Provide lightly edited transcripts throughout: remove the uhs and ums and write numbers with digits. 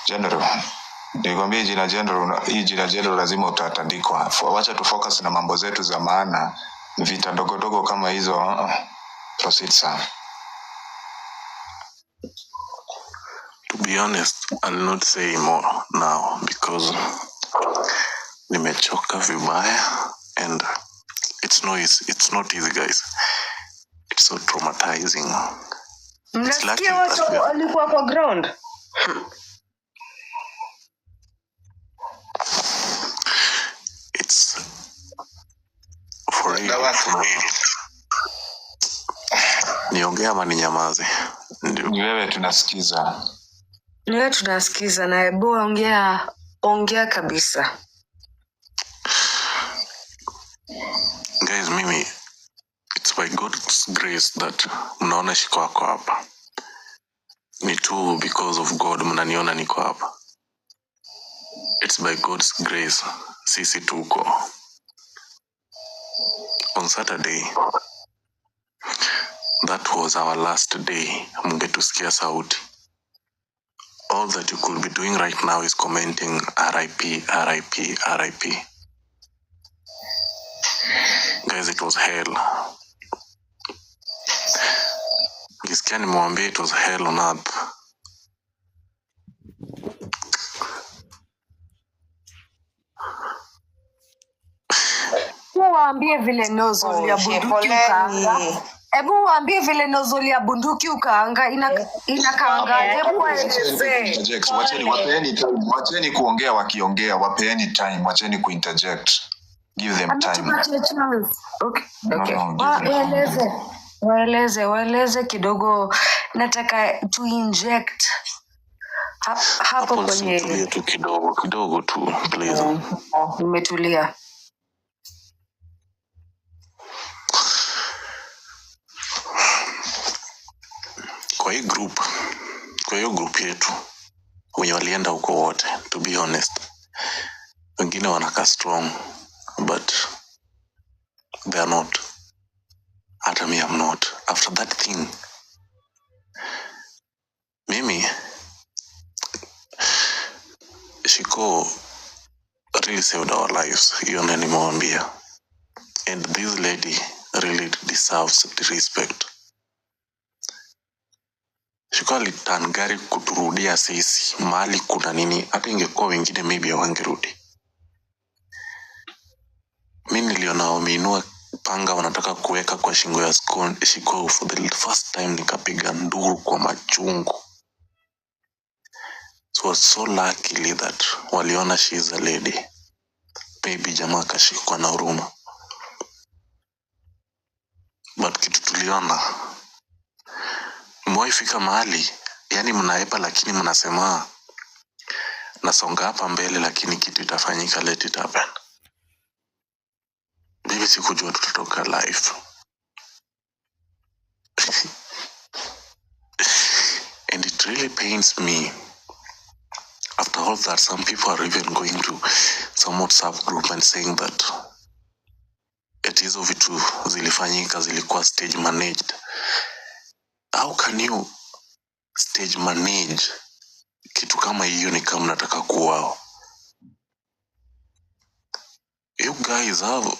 General. Nikwambia hii jina general lazima utatandikwa. Wacha tu focus na mambo zetu za maana. Vita dogo kama hizo. Proceed, sir. To be honest, I'll not say more now because nimechoka vibaya and it's not easy, guys. It's so traumatizing. Mnasikia watu walikuwa kwa ground? It's for real. Niongea ama ninyamaze? Ni wewe tunasikiza. Niwe tunasikiza na hebu ongea kabisa. Guys, mimi, it's by God's grace that mnaona shiko wako hapa. Ni tu because of God mnaniona niko hapa. It's by God's grace sisi tuko. On Saturday, that was our last day. Mngetusikia sauti. All that you could be doing right now is commenting RIP, RIP, RIP. Guys, it was hell. Gisikia nimwambia it was hell on earth. Waambie vile nozzle ya bunduki ukaanga. Hebu waambie vile nozzle ya bunduki ukaanga inakaanga. Hebu waeleze. Wacheni kuongea wakiongea, wapeeni time, wacheni kuinterject. Give them time. Okay. Waeleze kidogo, nataka to inject hapo kwenye tu kidogo tu please. Nimetulia. Kwa hiyo group yetu wenye walienda huko wote, to be honest, wengine wanaka strong but they are not. Hata me I'm not. After that thing, mimi Shiko really saved our lives. Hiyo ndio nimwambia. And this lady really deserves the respect. Shiko aliturn gari kuturudia sisi mahali kuna nini. Hata ingekuwa wengine maybe hawangerudi. Mimi niliona wameinua panga wanataka kuweka kwa shingo ya Shiko for the first time, nikapiga nduru kwa machungu. So I was so lucky that waliona she is a lady. Maybe jamaa kashikwa na huruma. But kitu tuliona, mwaifika mahali, yani mnaepa lakini mnasema nasonga hapa mbele lakini kitu itafanyika, let it happen. Bibi sikujua tutatoka live. And it really pains me. After all that, some people are even going to some WhatsApp group and saying that hizo vitu zilifanyika zilikuwa stage managed. How can you stage manage kitu kama hiyo? Ni kama nataka kuwao. You guys have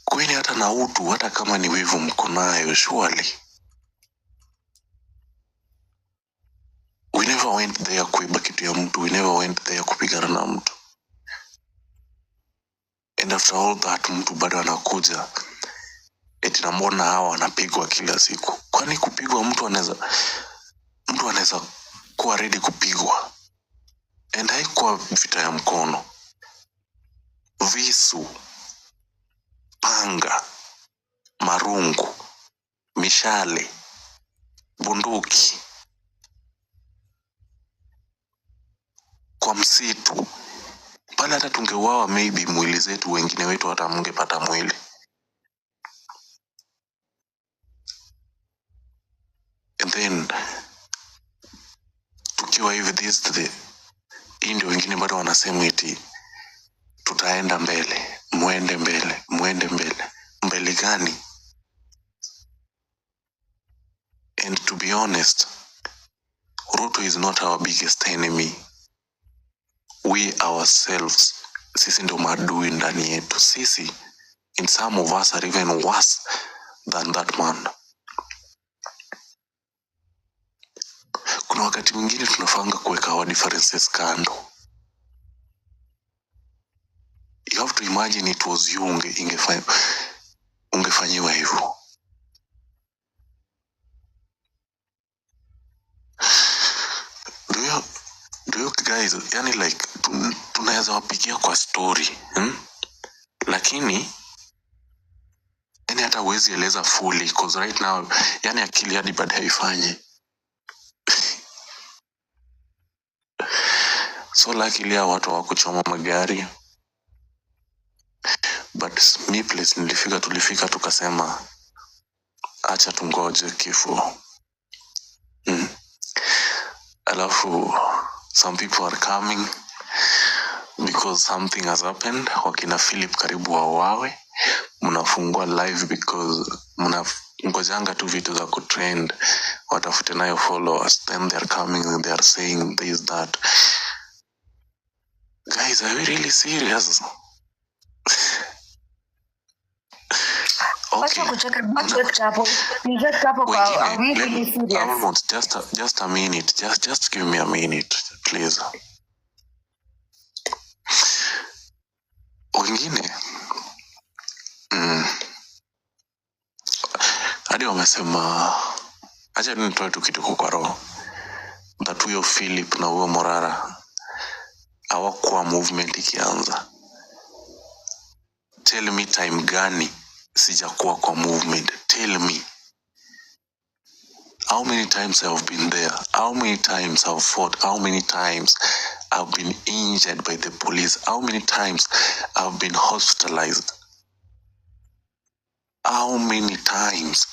kwani hata na utu, hata kama ni wivu mko nayo, surely. We never went there kuiba kitu ya mtu. We never went there kupigana na mtu. And after all that, mtu bado anakuja eti na mbona hawa wanapigwa kila siku. Kwani kupigwa mtu anaweza kuwa ready kupigwa? And haikuwa vita ya mkono. Visu, panga, marungu, mishale, bunduki, kwa msitu. Pale hata tungeuawa maybe mwili zetu, wengine wetu hata mngepata mwili. And then tukiwa hivi ndio wengine bado wanasema eti tutaenda mbele, muende mbele. Mbele gani? And to be honest, Ruto is not our biggest enemy. We ourselves, sisi ndo maadui ndani yetu. Sisi, in some of us are even worse than that man. Kuna wakati mwingine tunafanga kuweka our differences kando. You have to imagine it was you ungefanyiwa hivyo. Do you guys, yani like tunaweza wapigia kwa story, lakini yani hata huwezi eleza fully because right now yani akili hadi bado haifanyi. So luckily watu wakuchoma magari, but me place tulifika tukasema acha tungoje kifo. Alafu some people are coming because something has happened. Wakina Philip karibu wawe mnafungua live because mnangojanga tu vitu za kutrend, watafute nayo followers, then they are coming and they are saying this that. Guys, are we really serious? Okay. Just a minute. Just give me a minute, please. Wengine hadi wamesema acha nitoe tu kitu kwa roho that huyo Philip na huyo Morara hawakuwa movement ikianza. Tell me time gani sijakuwa kwa movement. Tell me how many times I've been there, how many times I've fought, how many times I've been injured by the police, how many times I've been hospitalized, how many times,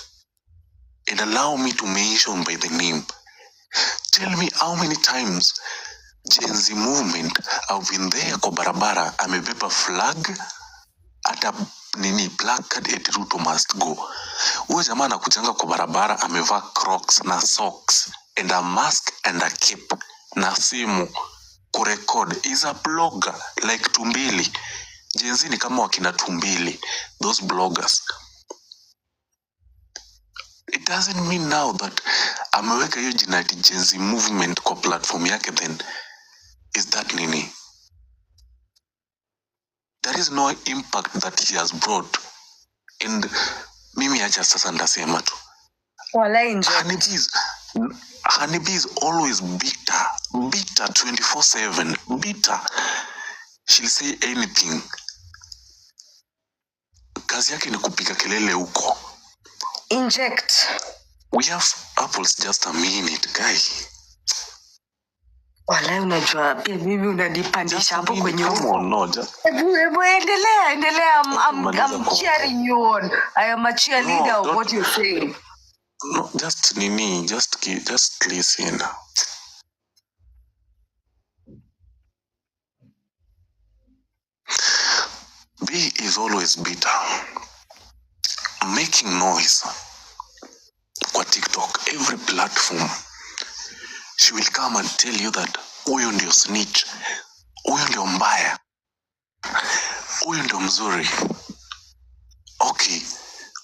and allow me to mention by the name. Tell me how many times Gen Z movement I've been there kwa barabara, amebeba flag, hata nini placard at Ruto must go. Huyo jamaa anakuchanga kwa barabara amevaa Crocs na socks and a mask and a cape na simu kurecord. Is a blogger like Tumbili. Gen Z ni kama wakina Tumbili, those bloggers. It doesn't mean now that ameweka hiyo jina Gen Z movement kwa platform yake, then is that nini? There is no impact that he has brought. And mimi acha sasa ndasema tu. Honeybee is always bitter 24/7, bitter. She'll say anything. Kazi yake ni kupiga kelele huko. Inject. We have apples, just a minute, guy. Wala unajua pia mimi unanipandisha hapo kwenye huko. No, hebu endelea. I'm cheering you on. I am a cheerleader of what you're saying. No, just listen. B is always bitter, making noise. Kwa TikTok, every platform, she will come and tell you that huyo ndio snitch, huyo ndio mbaya, huyo ndio mzuri. Okay,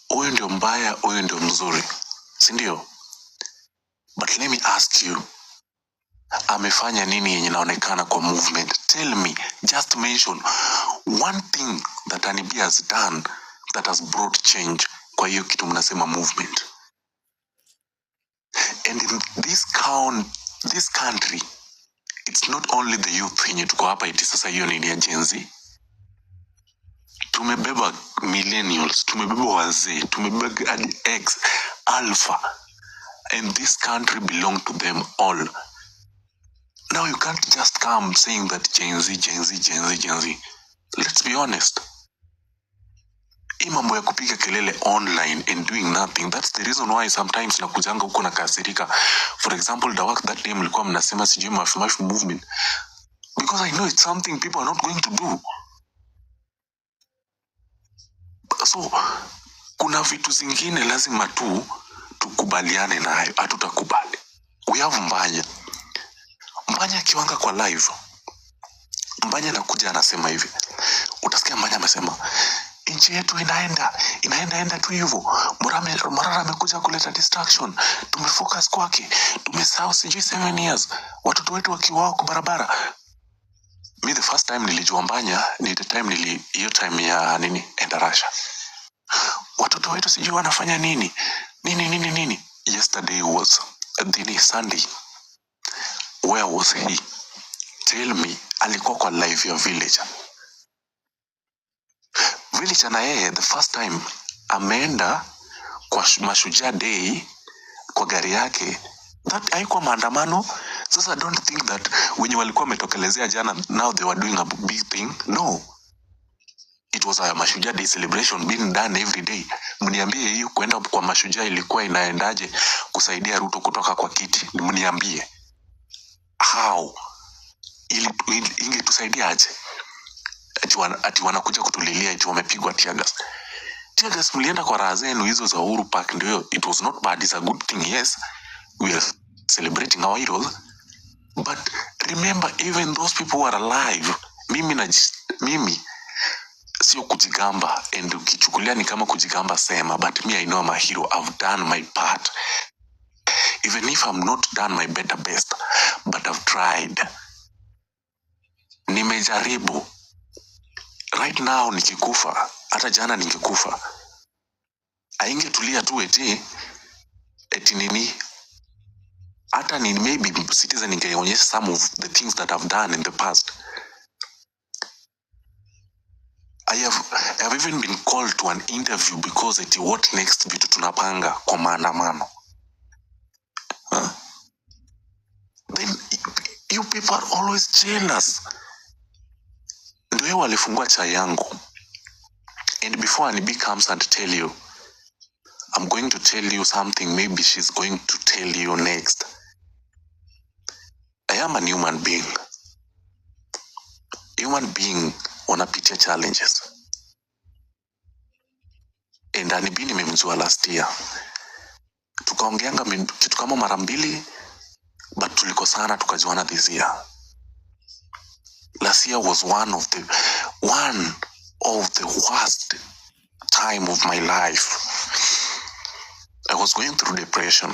huyo ndio mbaya, huyo ndio mzuri, si ndio? But let me ask you, amefanya nini yenye inaonekana kwa movement? Tell me, just mention one thing that Honeybee has done that has brought change kwa hiyo kitu mnasema movement. And in this country, it's not only the youth yenye tuko hapa iti sasa hiyo ni ya Gen Z. Tumebeba millennials, tumebeba wazee, tumebeba X, Alpha, and this country belong to them all. Now you can't just come saying that Gen Z. Let's be honest. Mambo ya kupiga kelele online and doing nothing, that's the reason why sometimes nakujanga huko na kasirika. For example, the work that day mlikuwa mnasema sijui mafi movement, because I know it's something people are not going to do. So kuna vitu zingine lazima tukubaliane nayo, hatutakubali. We have mbanya. Mbanya kiwanga kwa live, Mbanya anakuja anasema hivi, utasikia Mbanya amesema nchi yetu inaenda tu hivyo. Morara amekuja kuleta distraction, tumefocus kwake, tumesahau sijui 7 years watoto wetu wakiwa kwa barabara. Me the first time nilijua Mbanya ni the time hiyo time ya enda Russia. Watoto wetu sijui wanafanya nini. Yesterday was Sunday. Where was he? Tell me. Alikuwa kwa live ya Villager na yeye the first time ameenda kwa Mashujaa Day kwa gari yake. That haikuwa maandamano. Sasa I don't think that wenye walikuwa wametokelezea jana now they were doing a big thing. No. It was a Mashujaa Day celebration being done every day. Mniambie hiyo kwenda kwa Mashujaa ilikuwa inaendaje kusaidia Ruto kutoka kwa kiti? Mniambie. How? Ingetusaidia aje? Ati wanakuja kutulilia eti wamepigwa tear gas. Tear gas mlienda kwa raha zenu hizo za Uhuru Park ndio. It was not bad, it's a good thing. Yes, we are celebrating our heroes. But remember, even those people were alive. Mimi sio kujigamba, and ukichukulia ni kama kujigamba sema, but me I know I'm a hero. I've done my part. Even if I'm not done my better best, but I've tried. Nimejaribu. Right now nikikufa, hata jana ningekufa, aingetulia tu eti nini, hata ni maybe Citizen ningeonyesha some of the things that I've done in the past. I have even been called to an interview because eti what next vitu tunapanga kwa maandamano. Then you people are always jealous. Ndio walifungua chai yangu. And before Anibi comes and tell you, I'm going to tell you something maybe she's going to tell you next. I am a human being. Human being wanapitia challenges. And Anibi nimemjua last year. Tukaongeanga kitu kama mara 2, but tulikosana tukajuana this year. Last year was one of the worst time of my life. I was going through depression.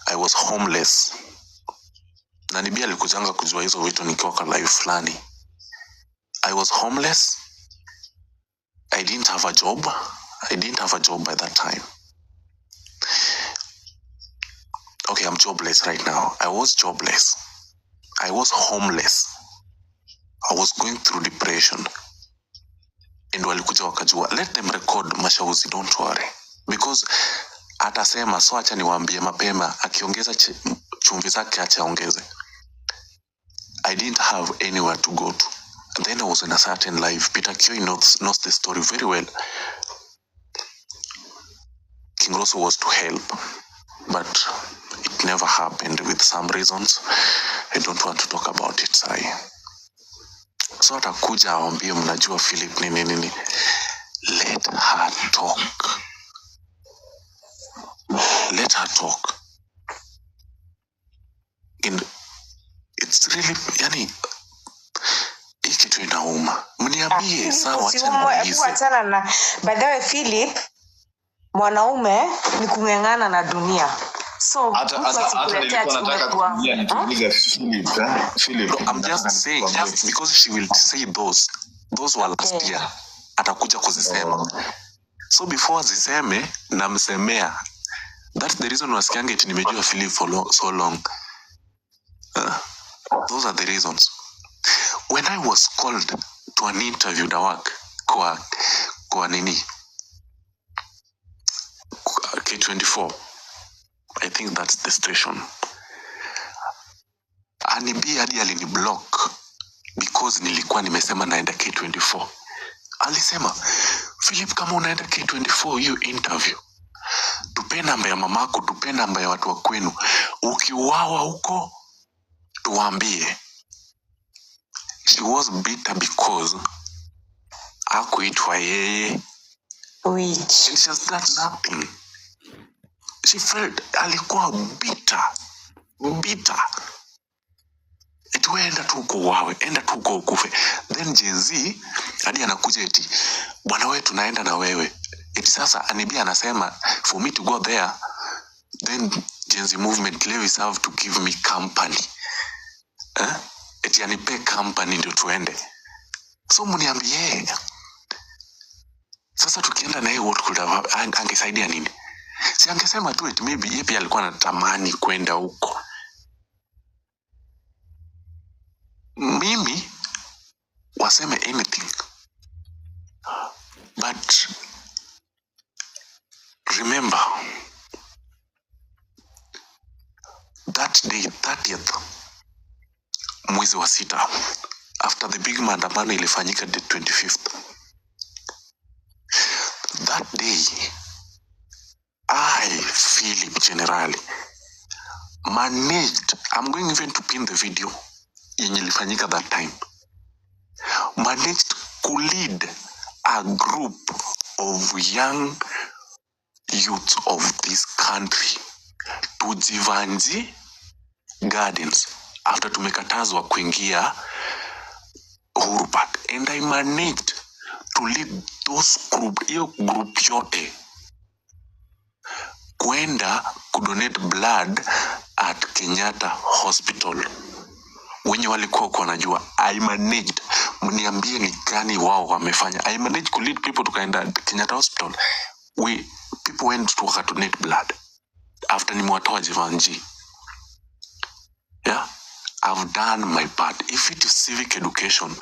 I was homeless. Na Nibi alikujanga kujua hizo vitu nikiwa kwa life fulani. I was homeless. I didn't have a job. By that time. Okay, I'm jobless right now. I was jobless. I was homeless. I was going through depression. And walikuja wakajua, let them record Mashauzi, don't worry. Because atasema, so acha niwaambie mapema, akiongeza chumvi zake acha ongeze. I didn't have anywhere to go to. And then I was in a certain life. Peter Kioi knows the story very well. King Rosso was to help, but it never happened with some reasons. I don't want to talk about it, sorry. So atakuja awambie mnajua Philip nini. Let her talk. Let her talk. And it's really, yani, ikitu inauma. Mniambie sawa achana na. By the way, Philip, mwanaume ni kung'ang'ana na dunia. So hata nilikuwa nataka kuuliza Philip. No, I'm just saying, just because she will say those were last year. Atakuja kuzisema. So before ziseme namsemea. That's the reason wasikiange eti nimejua Philip for so long. Those are the reasons. When I was called to an interview na work kwa nini K24, I think that's the station. Anibi hadi aliniblock because nilikuwa nimesema naenda K24. Alisema, Philip, kama unaenda K24 hiyo interview, tupe namba ya mamako, tupe namba ya watu wa kwenu. Ukiuawa huko tuambie. She was bitter because hakuitwa yeye. Which? And she has done nothing. She felt alikuwa bitter. bitter. Eti enda tu uko wawe, enda tu uko ukufe. Then Gen Z hadi anakuja eti bwana wewe tunaenda na wewe. Eti sasa Anibia anasema for me to go there, then Gen Z movement levies have to give me company. Eti anipe company ndio tuende. So mniambie sasa tukienda na yeye what could have angesaidia nini? Si angesema tu eti maybe yeye pia alikuwa anatamani kwenda huko. Mimi waseme anything, but remember that day 30th mwezi wa 6 after the big maandamano ilifanyika the 25th, that day I feel generally managed, I'm going even to pin the video yenye ilifanyika that time, managed to lead a group of young youths of this country to Jivanji Gardens after tumekatazwa kuingia Uhuru Park, and I managed to lead those hiyo group yote kwenda kudonate blood at Kenyatta Hospital. Wenye walikuwa wanajua I managed, mniambie ni gani wao wamefanya. I managed to lead people to Kenyatta Hospital. People went to donate blood after nimewatoa Jivanji. Yeah, I've done my part. If it is civic education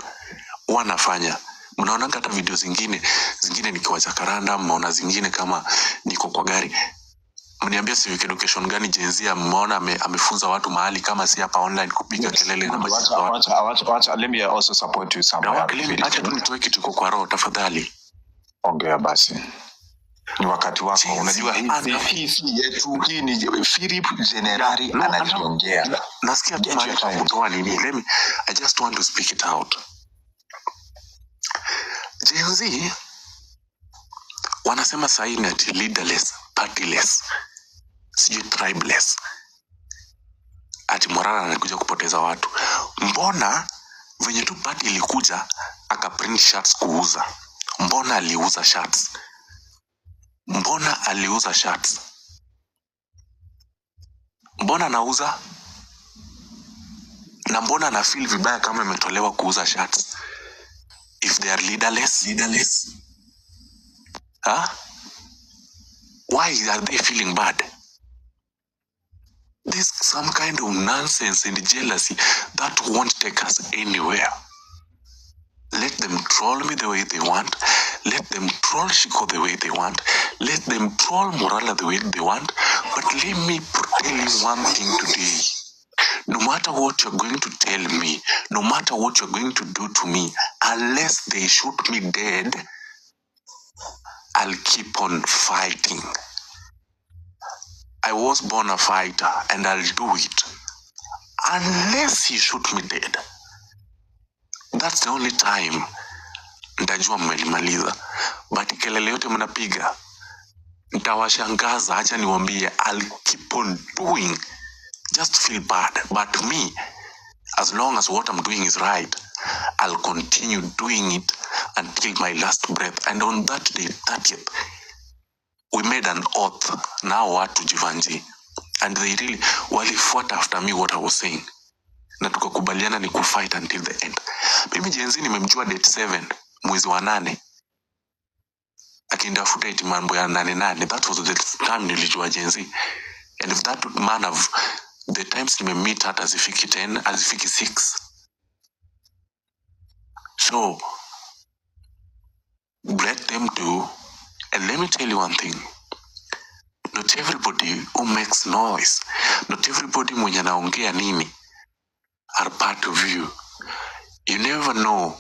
wanafanya, mnaona hata video zingine nikiwa Jakaranda, mnaona zingine kama niko kwa gari. Mniambia civic education gani Gen Z mmeona amefunza watu mahali kama si hapa online kupiga kelele na wacha. Let me also support you somewhere. Acha tu nitoe kitu kwa roho tafadhali. Ongea basi. Ni wakati wako. Unajua hii yetu hii ni Philip Generali anajiongea. Nasikia tu mahali pa kutoa nini. I just want to speak it out. Gen Z wanasema sahi ni leaderless, partyless, sijui tribeless. Ati Morara anakuja kupoteza watu. Mbona venye tu party ilikuja akaprint shirts kuuza? Mbona aliuza shirts? Mbona aliuza shirts? Mbona anauza? Na mbona na feel vibaya kama imetolewa kuuza shirts? If they are leaderless? Huh? Why are they feeling bad? There's some kind of nonsense and jealousy that won't take us anywhere. Let them troll me the way they want. Let them troll Shiko the way they want. Let them troll Morala the way they want. But let me tell you one thing today. No matter what you're going to tell me, no matter what you're going to do to me, unless they shoot me dead, I'll keep on fighting. I was born a fighter and I'll do it. Unless he shoot me dead. That's the only time nitajua mmelimaliza. But kelele yote mnapiga nitawashangaza. Acha niwaambie, I'll keep on doing. Just feel bad. But me, as long as what I'm doing is right, I'll continue doing it until my last breath. And on that day, 30th, we made an oath. Now what to Jivanji? And they really walifuata after me what I was saying. Na tukakubaliana ni kufight until the end. Mimi Gen Z nimemjua date 7 mwezi wa 8. Akindafuta eti mambo ya 8. That was the time nilijua Gen Z. And if that man have the times nimemmeet hata azifiki 10, azifiki 6. So let them do. And let me tell you one thing. Not everybody who makes noise, not everybody mwenye anaongea nini are part of you. You never know.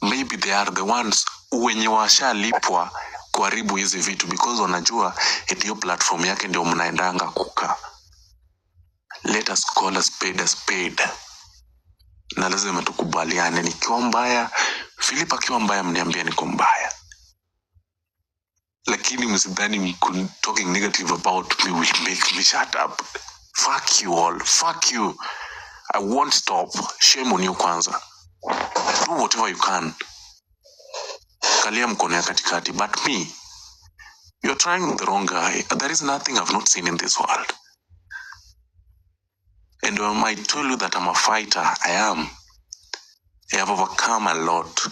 Maybe they are the ones wenye washalipwa kuharibu hizi vitu because wanajua eti platform yake ndio mnaendanga kuka. Let us call a spade. Na lazima tukubaliane. Nikiwa mbaya, Philip akiwa mbaya mniambia niko mbaya. Lakini msidhani talking negative about me will make me shut up. Fuck you all. Fuck you. I won't stop. Shame on you kwanza. Do whatever you can. Kalia mkono ya katikati. But me, you're trying the wrong guy. There is nothing I've not seen in this world. And when I tell you that I'm a fighter, I am. I have overcome a lot.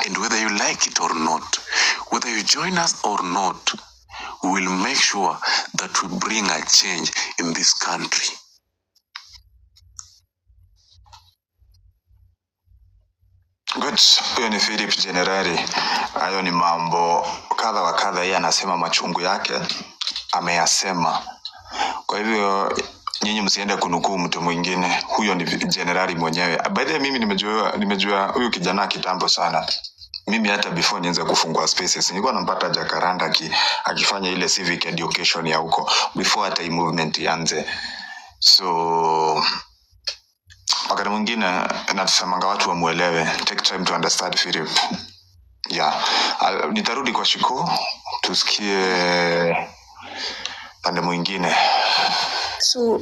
And whether you like it or not, whether you join us or not, we will make sure that we bring a change in this country. Good. Huyo ni Philip Generali. Hayo ni mambo kadha wa kadha, yeye anasema machungu yake ameyasema. Kwa hivyo nyinyi msiende kunukuu mtu mwingine. Huyo ni Generali mwenyewe. By the way, mimi nimejua huyu kijana kitambo sana. Mimi hata before nianze kufungua spaces nilikuwa nampata Jacaranda akifanya ile civic education ya huko before hata movement ianze. So wakati mwingine natusemanga watu wamuelewe. Take time to understand Philip. Yeah. Nitarudi kwa Shiko tusikie pande mwingine. So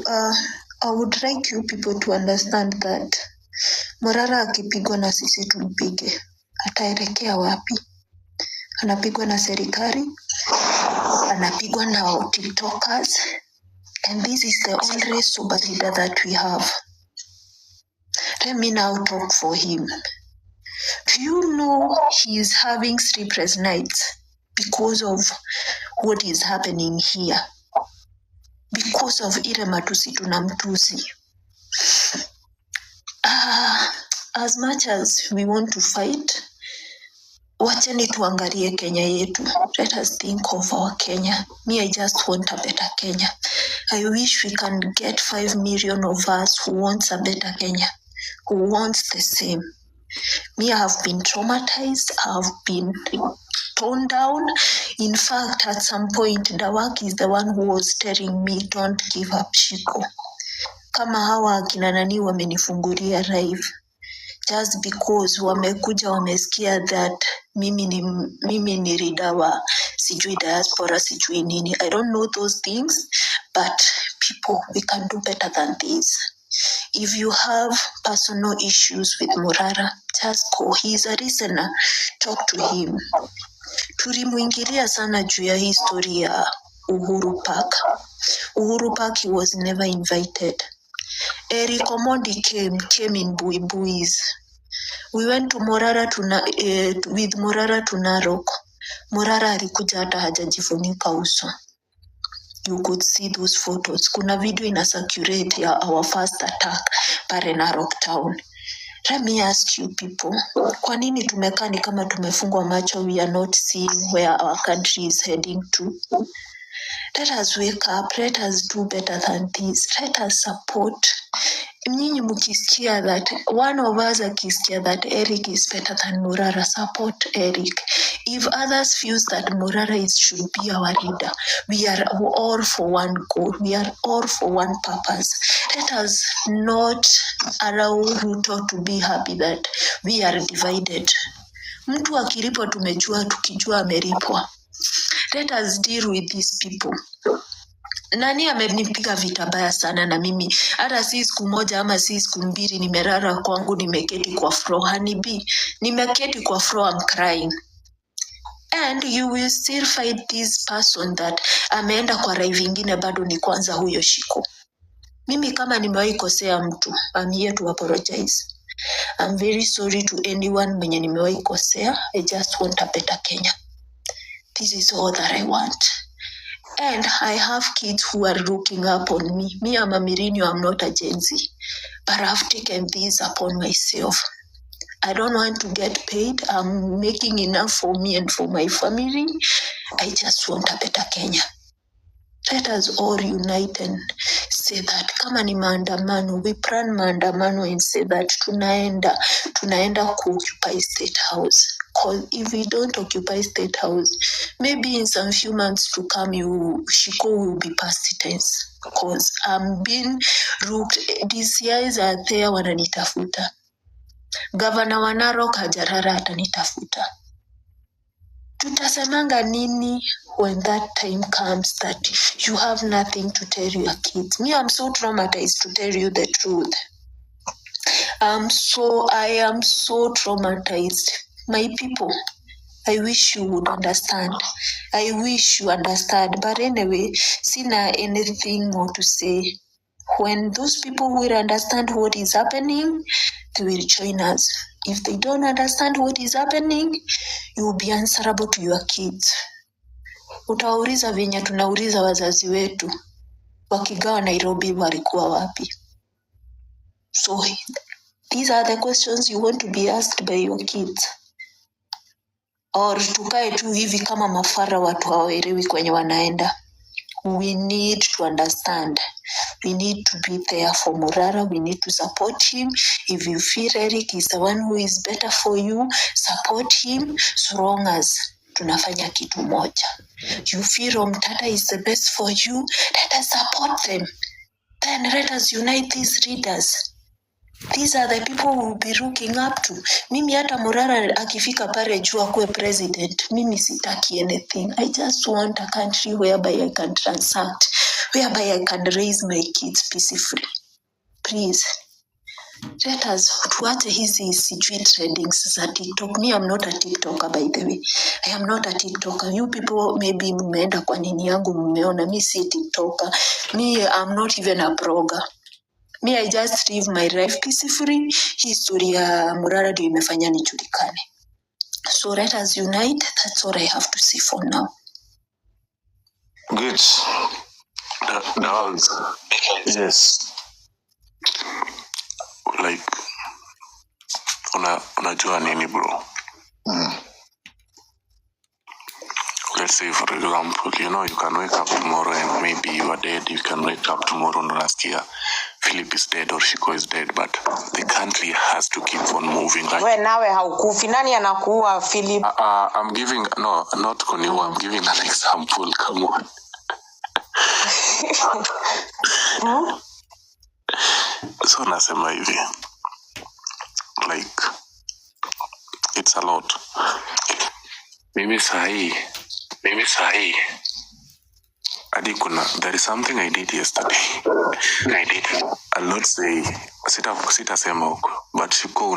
I would like you people to understand that Morara akipigwa na sisi tumpige, ataelekea wapi? Anapigwa na serikali, anapigwa na TikTokers, and this is the only super leader that we have. Let me now talk for him. Do you know he is having sleepless nights because of what is happening here? Because of ile matusi tunamtusi. As much as we want to fight, wacheni tuangalie Kenya yetu. Let us think of our Kenya. Me, I just want a better Kenya. I wish we can get 5 million of us who wants a better Kenya, who wants the same. Me, I have been traumatized. I have been torn down. In fact, at some point, Dawak is the one who was telling me, don't give up, Shiko. Kama hawa akina nani wamenifungulia live. Just because wamekuja wamesikia that mimi ni ridawa, sijui diaspora, sijui nini. I don't know those things, but people, we can do better than this. If you have personal issues with Morara, just call. He's a listener. Talk to him. Tulimuingilia sana juu ya history ya Uhuru Park. Uhuru Park, he was never invited. Eric Omondi came in buis. We went to Morara with Morara to Narok. Morara alikuja hata hajajifunika uso. You could see those photos. Kuna video ina circulate ya our first attack pale Narok town. Let me ask you people, kwa nini tumekaa ni kama tumefungwa macho? We are not seeing where our country is heading to. Let us wake up. Let us do better than this. Let us support. Nyinyi mkisikia that one of us akisikia that Eric is better than Morara, support Eric. If others feel that Morara should be our leader, we are all for one goal. We are all for one purpose. Let us not allow Ruto to be happy that we are divided. Mtu akilipwa tumejua, tukijua amelipwa. Let us deal with these people. Nani amenipiga vita baya sana na mimi hata si siku moja ama si siku mbili nimerara kwangu nimeketi kwa floor. Hanibi nimeketi kwa floor, I'm crying. And you will still fight this person that ameenda kwa live ingine bado ni kwanza huyo Shiko. Mimi kama nimewahi kosea mtu, I'm here to apologize. I'm very sorry to anyone mwenye nimewahi kosea. I just want a better Kenya. This is all that I want. And I have kids who are looking up on me. Me, I'm a millennial, I'm not a Gen Z. But I've taken this upon myself. I don't want to get paid. I'm making enough for me and for my family. I just want a better Kenya. Let us all unite and say that kama ni maandamano, we plan maandamano and say that tunaenda occupy State House. Because if we don't occupy State House, maybe in some few months to come, Shiko will be past tense. Because I'm being looked. These guys are there wananitafuta. Governor wa Narok hajarara atanitafuta. Tutasemanga nini when that time comes that you have nothing to tell your kids? Me, I'm so traumatized to tell you the truth. I am so traumatized. My people, I wish you would understand. I wish you understand. But anyway, sina anything more to say. When those people will understand what is happening, they will join us. If they don't understand what is happening, you will be answerable to your kids. Utawauliza venye tunauliza wazazi wetu wakigawa Nairobi walikuwa wapi? So these are the questions you want to be asked by your kids. Or tukae tu hivi kama mafara watu hawaelewi kwenye wanaenda. We need to understand. We need to be there for Morara. We need to support him. If you feel Eric is the one who is better for you, support him so long as tunafanya kitu moja. You feel Mtata is the best for you, let us support them. Then let us unite these leaders. These are the people we will be looking up to. Mimi hata Morara akifika pale juu akuwe president, mimi sitaki anything. I just want a country whereby I can transact, whereby I can raise my kids peacefully. Please, let us tuache hizi sijui trendings za TikTok. Me, I'm not a TikToker, by the way. I am not a TikToker. You people maybe mmeenda kwa nini yangu mmeona. Mi si TikToker. Me, I'm not even a blogger. Me, I just live my life peacefully. History ya Morara ndio imefanya nijulikane. So let us unite. That's all I have to say for now. Good. Yes. Like, unajua nini bro? Let's say for example, you can wake up tomorrow and maybe you are dead. You can wake up tomorrow and last year Philip is dead or Shiko is dead, but the country has to keep on moving. Right? Wewe nawe haukufi, nani anakuua Philip? I'm giving, no, not kuniua, I'm giving an example, come on. So nasema hivi, like, it's a lot. Mimi sahi, there is something I did yesterday. I'll not say, sitasema huko, but Shiko,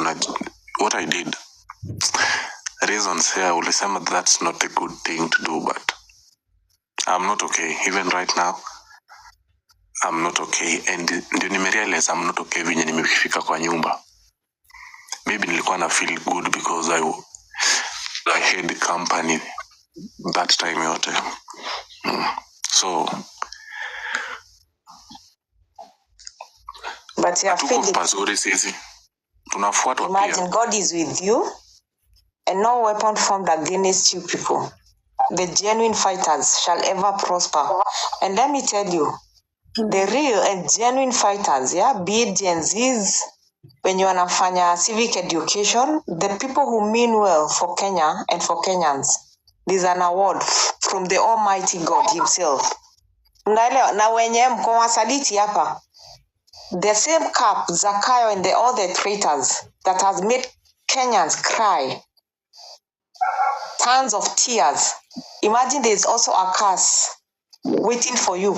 what I did, reasons here, ulisema that's not a good thing to do, but I'm not okay. Even right now, I'm not okay. And ndio nimerealize I'm not okay venye nimefika kwa nyumba. Maybe nilikuwa na feel good because I had the company that time yote. So, but yeah, Philip, pazuri sisi tunafuatwa pia. Imagine God is with you and no weapon formed against you people, the genuine fighters, shall ever prosper. And let me tell you, the real and genuine fighters, be it Gen Zs, when you wanafanya civic education, the people who mean well for Kenya and for Kenyans, there's an award from the Almighty God himself. Na wenye mko wasaliti hapa, the same cap, Zakayo and all the traitors that has made Kenyans cry, tons of tears. Imagine there's also a curse waiting for you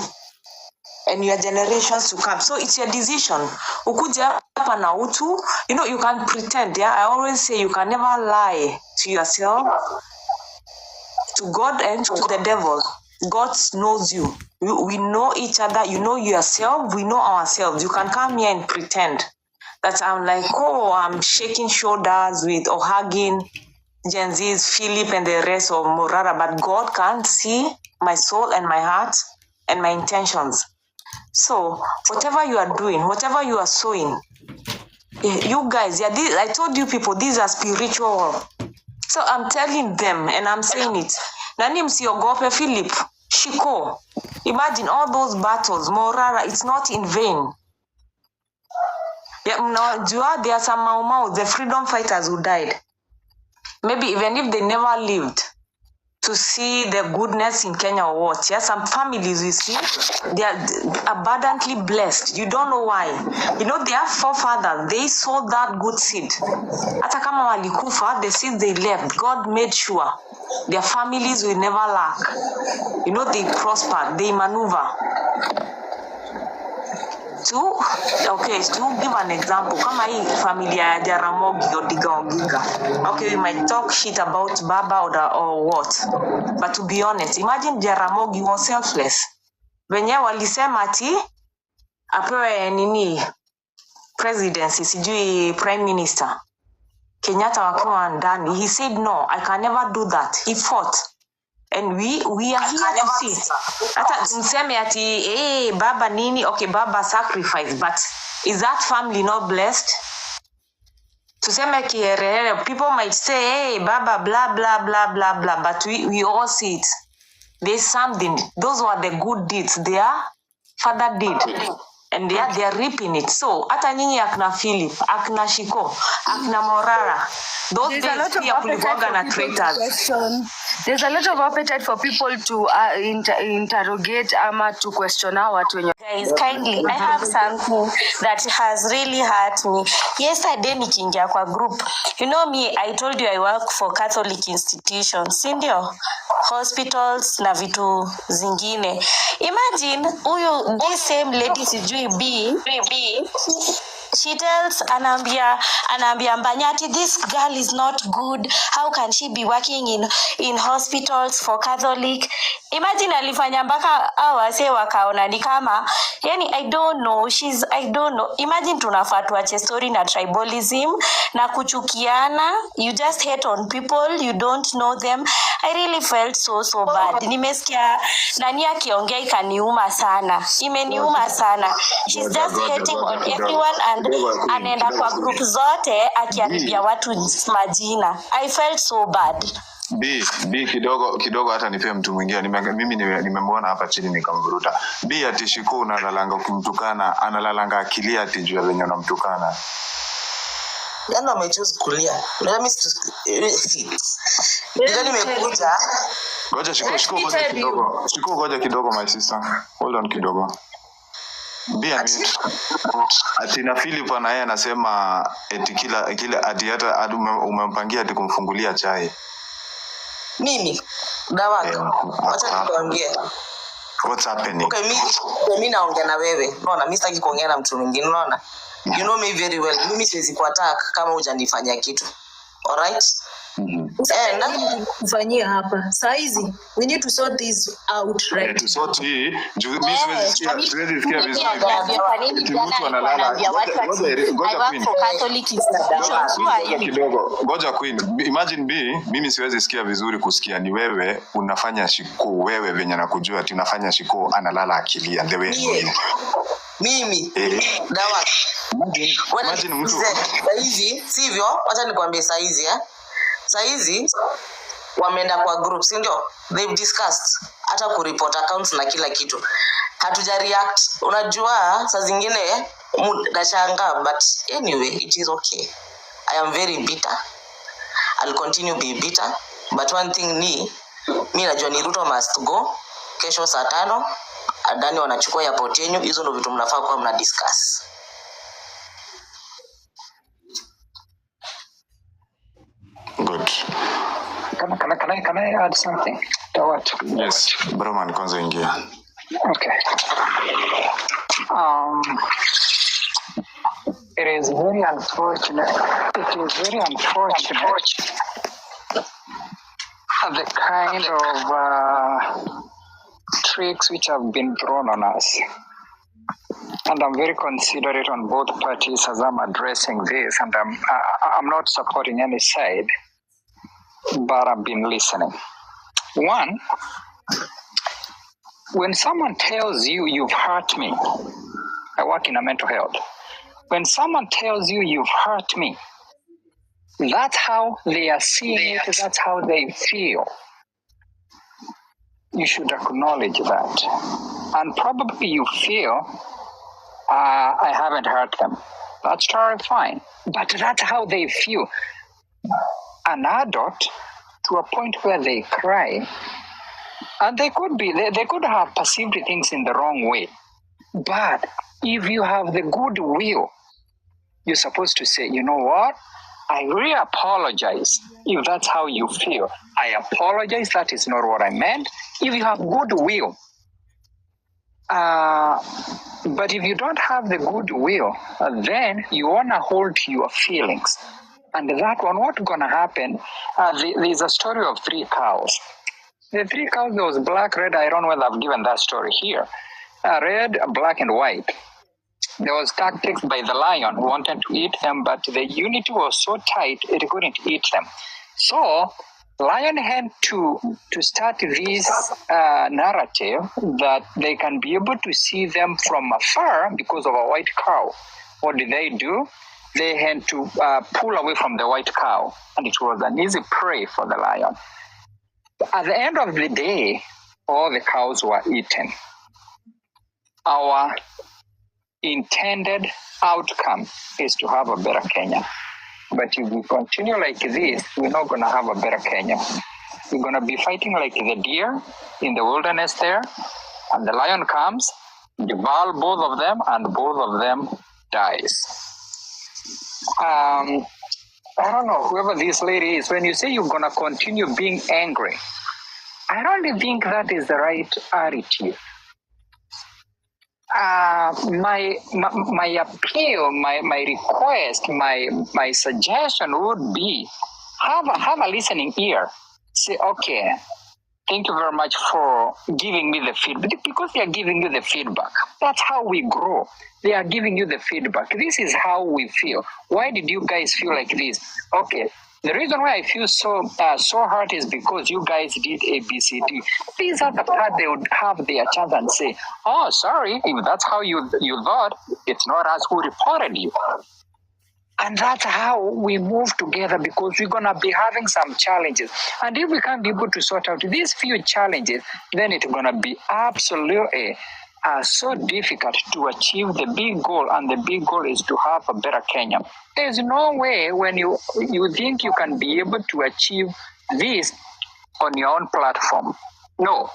and your generations to come. So it's your decision. Ukuja hapa na utu, you can pretend. I always say you can never lie to yourself, to God and to the devil. God knows you. We know each other. You know yourself. We know ourselves. You can come here and pretend that I'm like, I'm shaking shoulders with or hugging Gen Z's, Philip and the rest of Morara. But God can't see my soul and my heart and my intentions. So whatever you are doing, whatever you are sowing, you guys, I told you people, these are spiritual. So I'm telling them and I'm saying it. Nani msiogope Philip, Shiko. Imagine all those battles, Morara, it's not in vain. There are some Mau, the freedom fighters who died. Maybe even if they never lived to see the goodness in Kenya or what. Yeah, some families you see, they are abundantly blessed. You don't know why. You know, their forefathers, they sowed that good seed. Hata kama walikufa, the seed they left, God made sure their families will never lack. You know, they prosper, they maneuver. To give an example, kama hii familia ya Jaramogi Oginga. Okay, we might talk shit about Baba or what, but to be honest, imagine Jaramogi was selfless. Wenye walisema ati apewe nini presidency, sijui prime minister. Kenyatta wakiwa ndani, he said no, I can never do that. He fought. And we are here to see. Hata mseme ati baba nini, okay, baba sacrifice, but is that family not blessed? Tuseme kiherehere, people might say hey baba blah blah blah blah blah, but we all see it. There's something, those were the good deeds their father did, and they are reaping it. So hata nyinyi akina Philip, akina Shiko, akina Morara, those days pia kulikuwaga na traitors. There's a lot of appetite for people to interrogate ama to question our watu wenye. Guys, kindly, I have something that has really hurt me. Yesterday nikiingia kwa group, you know me, I told you I work for Catholic institutions, si ndio? Hospitals na vitu zingine. Imagine this same lady sijui B, she tells Anambia Mbanyati, this girl is not good. How can she be working in hospitals for Catholic? Imagine alifanya mpaka wase wakaona ni kama, yani I don't know. Imagine tunafatwa story na tribalism na kuchukiana. You just hate on people, you don't know them. I really felt so bad. Nimesikia nani akiongea ikaniuma sana. Imeniuma sana. She's just hating on everyone and anaenda kwa group zote akiharibia watu majina. I felt so bad. B kidogo hata nipe mtu mwingine. Mimi nimemwona hapa chini nikamvuruta. B ati Shiko unalalanga kumtukana, analalanga akilia ati juu venye unamtukana. Yana amechoose kulia. Let me ndio nimekuja. Ngoja Shiko ngoja kidogo my sister. Hold on kidogo. Ati na Philip na yeye anasema eti kila ati hata umempangia ati kumfungulia chai. Mimi dawa. Acha nikwambie. What's happening? Okay, mimi naongea na wewe. Unaona, mimi sitaki kuongea na mtu mwingine, unaona? You know me very well. Mimi siwezi kuattack kama hujanifanyia kitu. All right? Kufanyia hapa saizi we need to sort this out, right? To sort hii mimi siwezi sikia vizuri. Kwa nini jana anaambia watu Catholic Ngoja Queen, imagine B, mimi siwezi sikia vizuri kusikia ni wewe unafanya Shiko, wewe venye nakujua ati unafanya Shiko analala akilia the way mimi dawa. Imagine mtu hivi sivyo, acha nikwambie saizi saizi wameenda kwa groups ndio they've discussed hata ku report accounts na kila kitu. Hatuja react, unajua saa zingine ndashanga, but anyway it is okay. I am very bitter, I'll continue be bitter, but one thing mimi najua ni Ruto must go. Kesho saa 5 Adani wanachukua airport yenu. Hizo ndio vitu mnafaa kwa mna discuss. good. Can I add something? Yes, Broman kwanza ingia. Okay. It is very unfortunate. The kind of tricks which have been thrown on us. And I'm very considerate on both parties as I'm addressing this, and I'm not supporting any side, but I've been listening. One, when someone tells you you've hurt me, I work in a mental health. When someone tells you you've hurt me, that's how they are seeing it, that's how they feel. You should acknowledge that. And probably you feel, I haven't hurt them. That's terrifying. But that's how they feel. An adult to a point where they cry, and they could have perceived things in the wrong way. But if you have the goodwill, you're supposed to say, you know what? I really apologize if that's how you feel. I apologize. That is not what I meant. If you have goodwill, but if you don't have the goodwill, then you want to hold to your feelings. And that one, what's going to happen? There's a story of 3 cows. The 3 cows, there was black, red. I don't know whether I've given that story here. Red, black, and white. There was tactics by the lion who wanted to eat them, but the unity was so tight it couldn't eat them. So lion had to start this narrative that they can be able to see them from afar because of a white cow. What did they do? They had to pull away from the white cow, and it was an easy prey for the lion. At the end of the day, all the cows were eaten. Our intended outcome is to have a better Kenya. But if we continue like this, we're not going to have a better Kenya. We're going to be fighting like the deer in the wilderness there, and the lion comes, devour both of them, and both of them dies. I don't know, whoever this lady is, when you say you're going to continue being angry, I don't think that is the right attitude. My appeal, my request, my suggestion would be have a listening ear. Say, okay, thank you very much for giving me the feedback, because they are giving you the feedback. That's how we grow. They are giving you the feedback. This is how we feel. Why did you guys feel like this? Okay. The reason why I feel so hurt is because you guys did ABCD. These are the part they would have their chance and say, oh, sorry, if that's how you thought, it's not us who reported you. And that's how we move together, because we're going to be having some challenges. And if we can't be able to sort out these few challenges, then it's going to be absolutely so difficult to achieve the big goal, and the big goal is to have a better Kenya. There's no way when you think you can be able to achieve this on your own platform. No.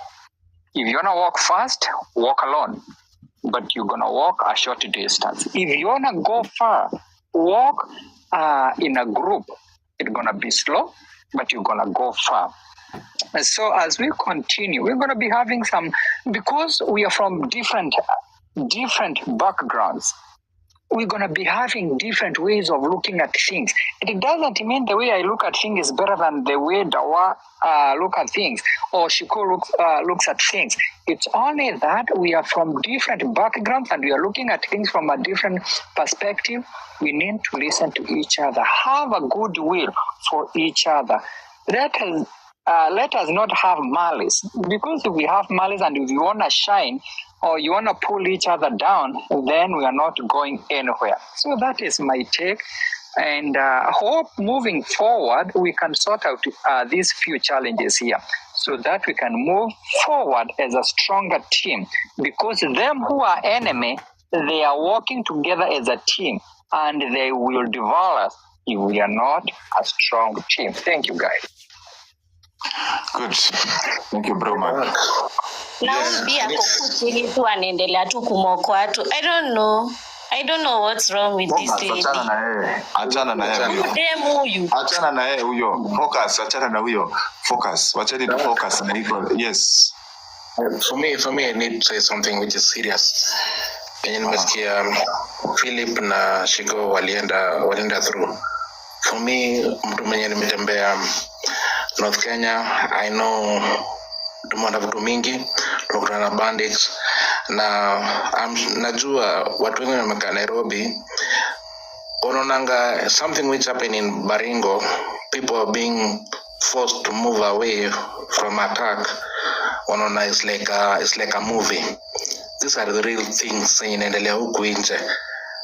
If you want to walk fast, walk alone. But you're going to walk a short distance. If you want to go far, walk in a group. It's going to be slow, but you're going to go far. And so as we continue, we're going to be having some, because we are from different backgrounds, we're going to be having different ways of looking at things. It doesn't mean the way I look at things is better than the way Dawa look at things, or Shiko looks at things. It's only that we are from different backgrounds and we are looking at things from a different perspective. We need to listen to each other, have a goodwill for each other. Let us not have malice, because if we have malice and if you want to shine or you want to pull each other down, then we are not going anywhere. So that is my take, and hope moving forward we can sort out these few challenges here, so that we can move forward as a stronger team, because them who are enemy, they are working together as a team, and they will devour us if we are not a strong team. Thank you, guys. Good. Thank you, bro, man. Now be a chini tu anaendelea tu kumoko watu. I don't know what's wrong with this lady. Achana na yeye. Achana na yeye huyo. Focus, achana na huyo. Focus. Wacheni tu focus na hivyo. Yes. For me, I need to say something which is serious. Penye nimesikia Philip na Shigo walienda through. For me, mtu mwenye nimetembea North Kenya, I know tumeona vitu mingi, tumekutana na bandits, na najua watu wengi wamekaa Nairobi, wanaonanga something which happened in Baringo, people are being forced to move away from attack. Wanaona it's like a movie. These are the real things inaendelea huku nje.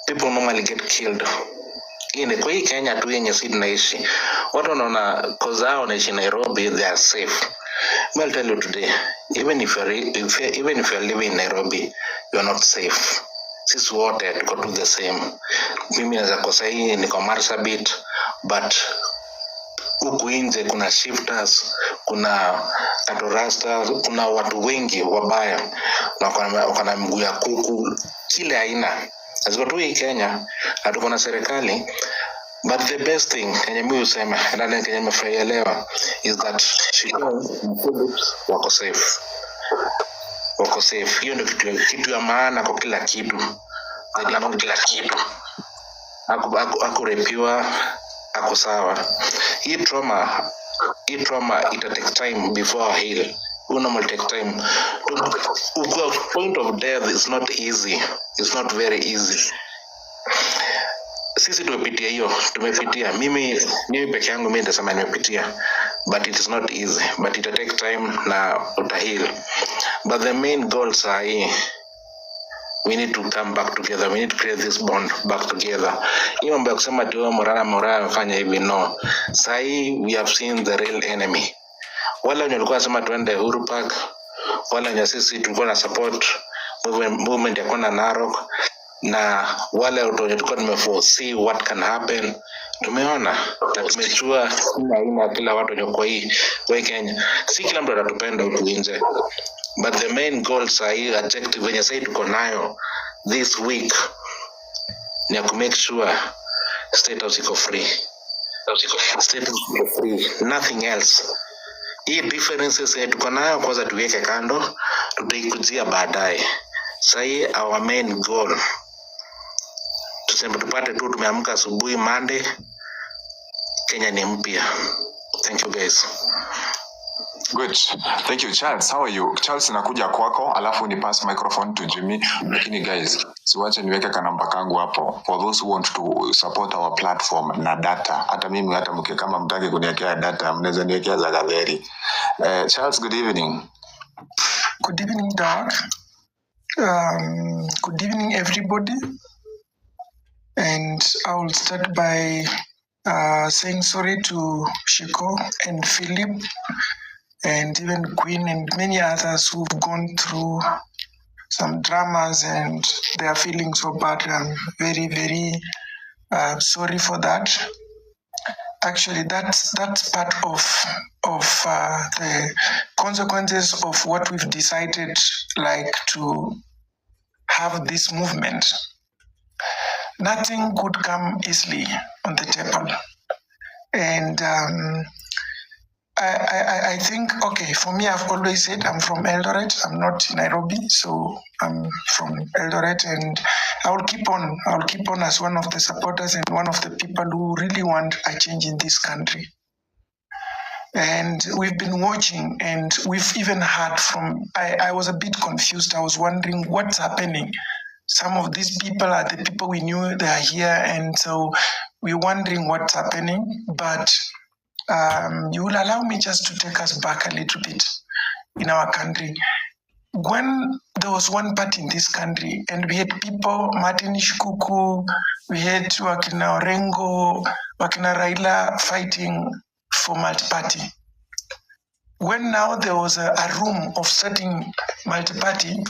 People normally get killed. Kwa hii Kenya tu yenye sisi tunaishi, watu wanaona cause hao wanaishi Nairobi, they are safe. I'll tell you today, even if you're living in Nairobi, you're not safe. Sisi wote tuko tu the same. Mimi naweza kosa hii niko Marsabit, but huku nje kuna shifters, kuna katorasta, kuna watu wengi wabaya na wakana mguu ya kuku kile aina. Aziko tu hii Kenya hatuko na serikali, but the best thing Kenya mimi usema na Kenya mfaielewa is that wako safe. Wako safe. Hiyo ndio kitu ya maana kwa kila kitu. Akurepiwa ako sawa. Hii trauma ita take time before heal. Normal take time. To point of death is not easy. It's not very easy. Sisi tumepitia mimi peke yangu mimi ndasema nimepitia, but it is not easy, but it take time na uta heal. But the main goals are we need to come back together. We need to create this bond back together. Hiyo mbaya kusema tu Morara mfanya hivi, no. Sai we have seen the real enemy. Wala walikuwa nasema tuende Uhuru Park, wala sisi tulikuwa na support movement ya kwenda Narok, na wale watu tulikuwa tumeforesee what can happen. Tumeona na tumechua kila watu wenye kwa Kenya. Si kila mtu anatupenda huku nje. But the main goals are objective when you say tuko nayo this week ni to make sure state house iko free. State house iko free. Nothing else. Hii differences tuko nayo kwanza tuweke kando, tutaikujia baadaye. Sai our main goal tuseme tupate tu tumeamka asubuhi Monday, Kenya ni mpya. Thank you guys. Good. Thank you, Charles. How are you? Charles, nakuja kwako, alafu ni pass microphone to Jimmy. Lakini guys, siwache niweke kanamba kangu hapo. For those who want to support our platform na data. Hata mimi hata mke kama mtaki kuniwekea data, mnaweza niwekea za gaveri. Charles, good evening. Good evening, Doc. Good evening, everybody. And I will start by saying sorry to Shiko and Philip and even Queen and many others who've gone through some dramas and they are feeling so bad. I'm very, very sorry for that. Actually, that's part of the consequences of what we've decided, like to have this movement. Nothing could come easily on the table. And I think, okay, for me, I've always said I'm from Eldoret. I'm not Nairobi, so I'm from Eldoret, and I'll keep on as one of the supporters and one of the people who really want a change in this country. And we've been watching, and we've even heard from, I was a bit confused. I was wondering what's happening. Some of these people are the people we knew they are here, and so we're wondering what's happening. But you will allow me just to take us back a little bit in our country. When there was one party in this country, and we had people, Martin Shikuku, we had Wakina Orengo, Wakina Raila fighting for multi-party. When now there was a room of setting multi-party,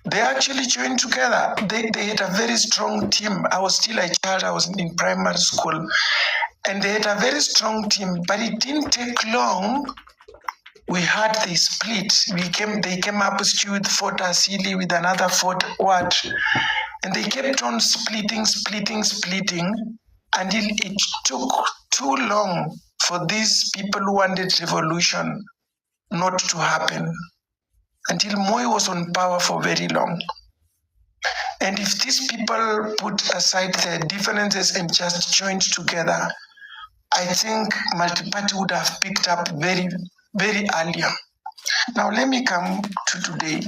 they actually joined together. They had a very strong team. I was still a child. I was in primary school. And they had a very strong team. But it didn't take long. We had the split. They came up with Fort Asili with another Fort Ward. And they kept on splitting until it took too long for these people who wanted revolution not to happen. Until Moi was on power for very long. And if these people put aside their differences and just joined together, I think multi-party would have picked up very, very earlier. Now let me come to today.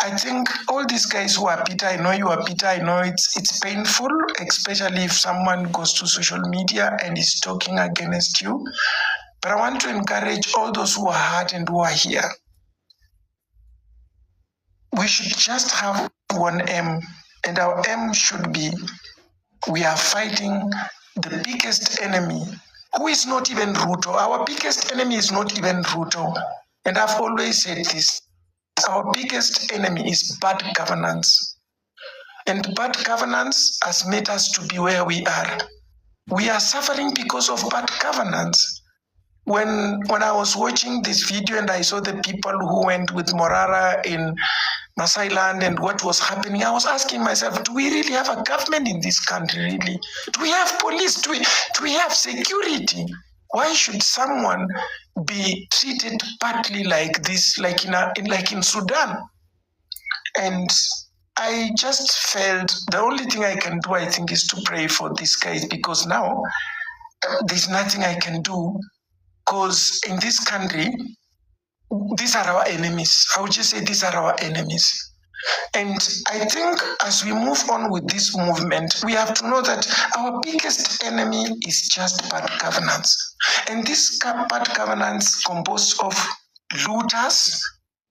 I think all these guys who are Peter, I know you are Peter, I know it's painful, especially if someone goes to social media and is talking against you. But I want to encourage all those who are hurt and who are here. We should just have one aim, and our aim should be we are fighting the biggest enemy, who is not even Ruto. Our biggest enemy is not even Ruto. And I've always said this. Our biggest enemy is bad governance. And bad governance has made us to be where we are. We are suffering because of bad governance. When I was watching this video and I saw the people who went with Morara in Masai land and what was happening, I was asking myself, do we really have a government in this country, really? Do we have police? Do we have security? Why should someone be treated badly like this, like in Sudan? And I just felt the only thing I can do, I think, is to pray for these guys, because now there's nothing I can do, because in this country, these are our enemies. I would just say these are our enemies. And I think as we move on with this movement, we have to know that our biggest enemy is just bad governance. And this bad governance composed of looters.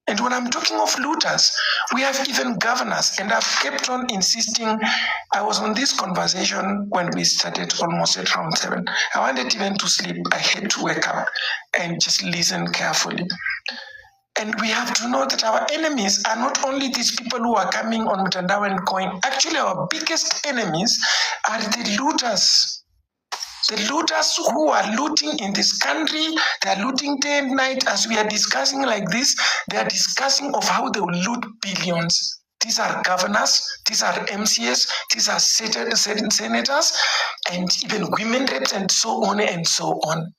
And when I'm talking of looters, we have even governors. And I've kept on insisting. I was on this conversation when we started almost at around 7. I wanted even to sleep. I had to wake up and just listen carefully. And we have to know that our enemies are not only these people who are coming on Mutandao and going. Actually, our biggest enemies are the looters. The looters who are looting in this country, they are looting day and night. As we are discussing like this, they are discussing of how they will loot billions. These are governors, these are MCS, these are senators, and even women reps, and so on and so on.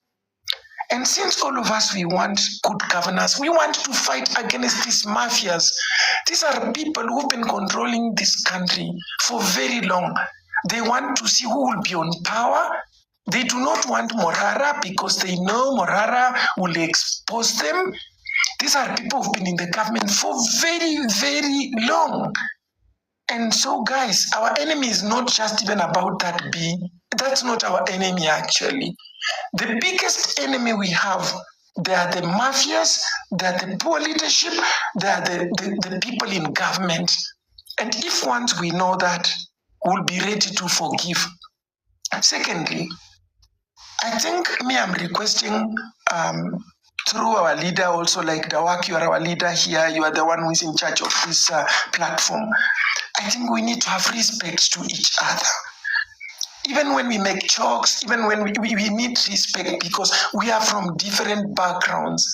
And since all of us, we want good governance, we want to fight against these mafias. These are people who've been controlling this country for very long. They want to see who will be on power. They do not want Morara because they know Morara will expose them. These are people who've been in the government for very, very long. And so, guys, our enemy is not just even about that B. That's not our enemy, actually. The biggest enemy we have, they are the mafias, they are the poor leadership, they are the people in government. And if once we know that, we'll be ready to forgive. Secondly, I think I'm requesting through our leader also, like Dawak, you are our leader here, you are the one who is in charge of this platform. I think we need to have respect to each other. Even when we make jokes, even when we need respect, because we are from different backgrounds.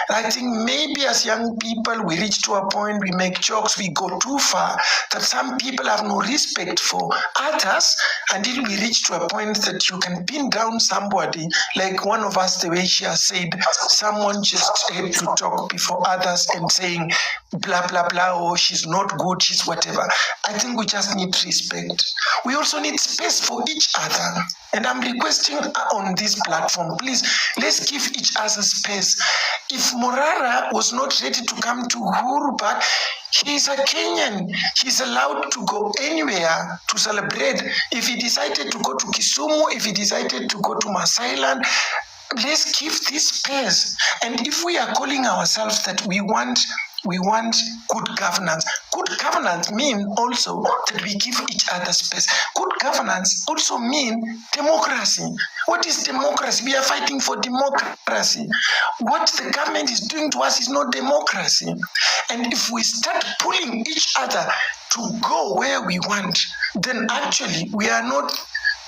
And I think maybe as young people, we reach to a point, we make jokes, we go too far, that some people have no respect for others until we reach to a point that you can pin down somebody, like one of us, the way she has said, someone just had to talk before others and saying, blah, blah, blah, oh, she's not good, she's whatever. I think we just need respect. We also need space for each other. And I'm requesting on this platform, please, let's give each other space. If Morara was not ready to come to Uhuru Park, he's a Kenyan. He's allowed to go anywhere to celebrate. If he decided to go to Kisumu, if he decided to go to Masai land, let's give this space. And if we are calling ourselves that we want good governance. Good governance means also that we give each other space. Good governance also means democracy. What is democracy? We are fighting for democracy. What the government is doing to us is not democracy. And if we start pulling each other to go where we want, then actually we are not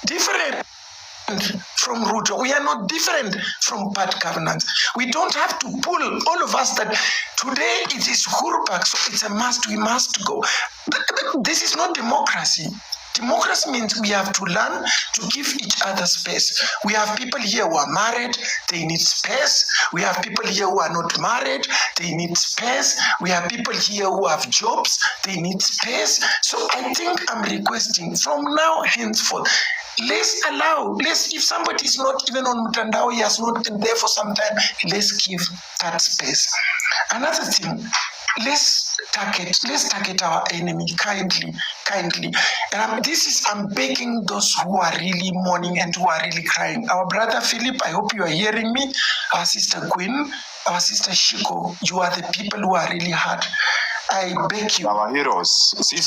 different from Ruto. We are not different from bad governance. We don't have to pull all of us that today it is Uhuru Park, so it's a must, we must go. This is not democracy. Democracy means we have to learn to give each other space. We have people here who are married, they need space. We have people here who are not married, they need space. We have people here who have jobs, they need space. So I think I'm requesting from now henceforth, if somebody is not even on Mutandao, he has not been there for some time, let's give that space. Another thing, let's target our enemy kindly. And I'm begging those who are really mourning and who are really crying. Our brother Philip, I hope you are hearing me. Our sister Gwen, our sister Shiko, you are the people who are really hurt. I beg you. Our heroes. We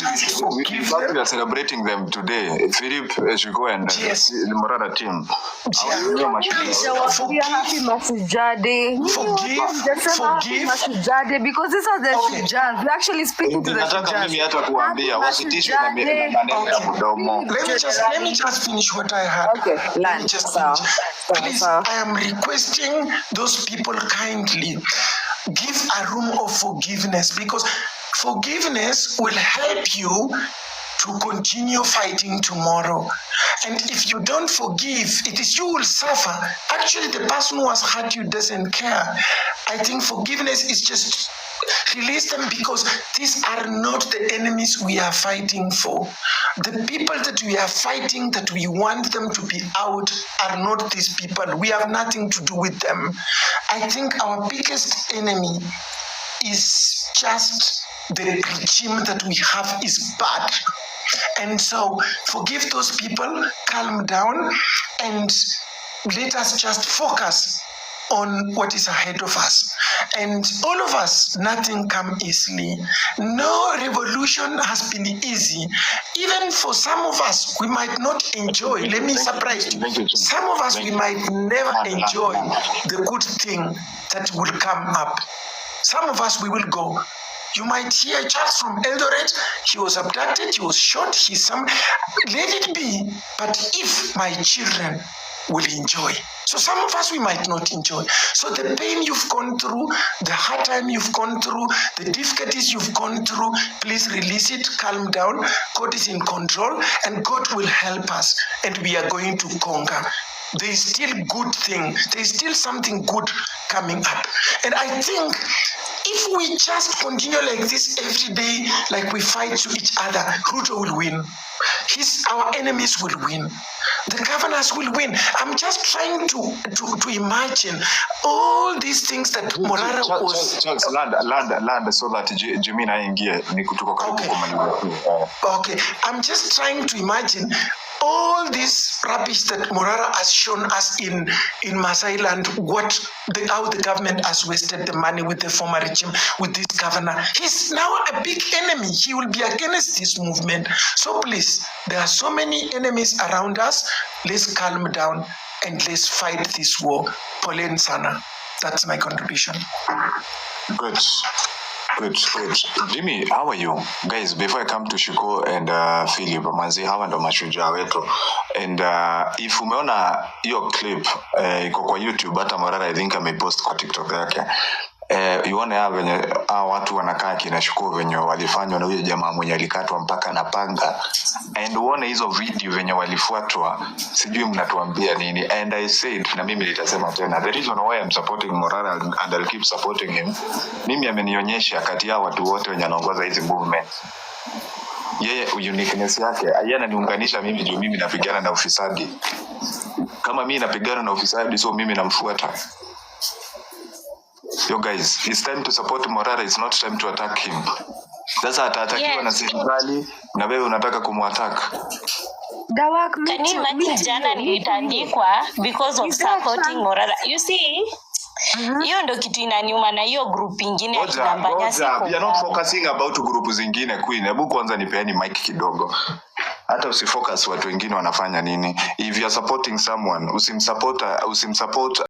are celebrating them today. Philip Shiko and the Morara team. Forgive. Because these are the Shujaz. We actually speaking to the Shujaz. Let me just finish what I had. Okay, land. Please, I am requesting those people kindly give a room of forgiveness, because forgiveness will help you to continue fighting tomorrow. And if you don't forgive, it is you will suffer. Actually, the person who has hurt you doesn't care. I think forgiveness is just release them, because these are not the enemies we are fighting for. The people that we are fighting, that we want them to be out, are not these people. We have nothing to do with them. I think our biggest enemy is just the regime that we have is bad. And so forgive those people, calm down, and let us just focus on what is ahead of us. And all of us, nothing comes easily. No revolution has been easy. Even for some of us, we might not enjoy. Let me surprise you. Some of us, we might never enjoy the good thing that will come up. Some of us, we will go. You might hear a child from Eldoret, he was abducted, he was shot, let it be. But if my children will enjoy. So some of us, we might not enjoy. So the pain you've gone through, the hard time you've gone through, the difficulties you've gone through, please release it, calm down. God is in control, and God will help us, and we are going to conquer. There is still good thing. There is still something good coming up. And I think if we just continue like this every day, like we fight to each other, Ruto will win. Our enemies will win. The governors will win. I'm just trying to imagine all these things that Morara was... Land so that Jimina ingie ni kutuko karibu. Okay. I'm just trying to imagine all this rubbish that Morara has shown us in Masai Land, how the government has wasted the money with the former regime, with this governor. He's now a big enemy. He will be against this movement. So please, there are so many enemies around us. Let's calm down and let's fight this war. Pauline Sana. That's my contribution. Good. Jimmy, how are you? Guys, before I come to Shiko and Philip, manzi hawa ndo mashujaa wetu. And if umeona hiyo clip, iko kwa YouTube, hata Morara I think amepost kwa TikTok yake. Uone venye watu wanakaa kina Shiko venye walifanywa na huyo jamaa mwenye alikatwa mpaka na panga. And uone hizo video venye walifuatwa, sijui mnatuambia nini. And I said, na mimi nitasema tena, the reason why I'm supporting Morara and I'll keep supporting him, mimi amenionyesha kati ya watu wote wenye anaongoza hizi movement, yeye uniqueness yake, yeye ananiunganisha mimi juu mimi napigana na ufisadi. Kama mimi napigana na ufisadi, so mimi namfuata. Yo guys, it's time to support Morara, it's not time to attack him. Sasa atatakiwa na serikali na wewe unataka kumuattack. Jana nilitandikwa because of supporting Morara. You see, hiyo ndo kitu inaniuma na hiyo group ingine ya kinambanyasi. We are not focusing about group zingine Queen. Hebu kwanza nipeani mic kidogo. Hata usifocus watu wengine wanafanya nini. If you are supporting someone, usimsupport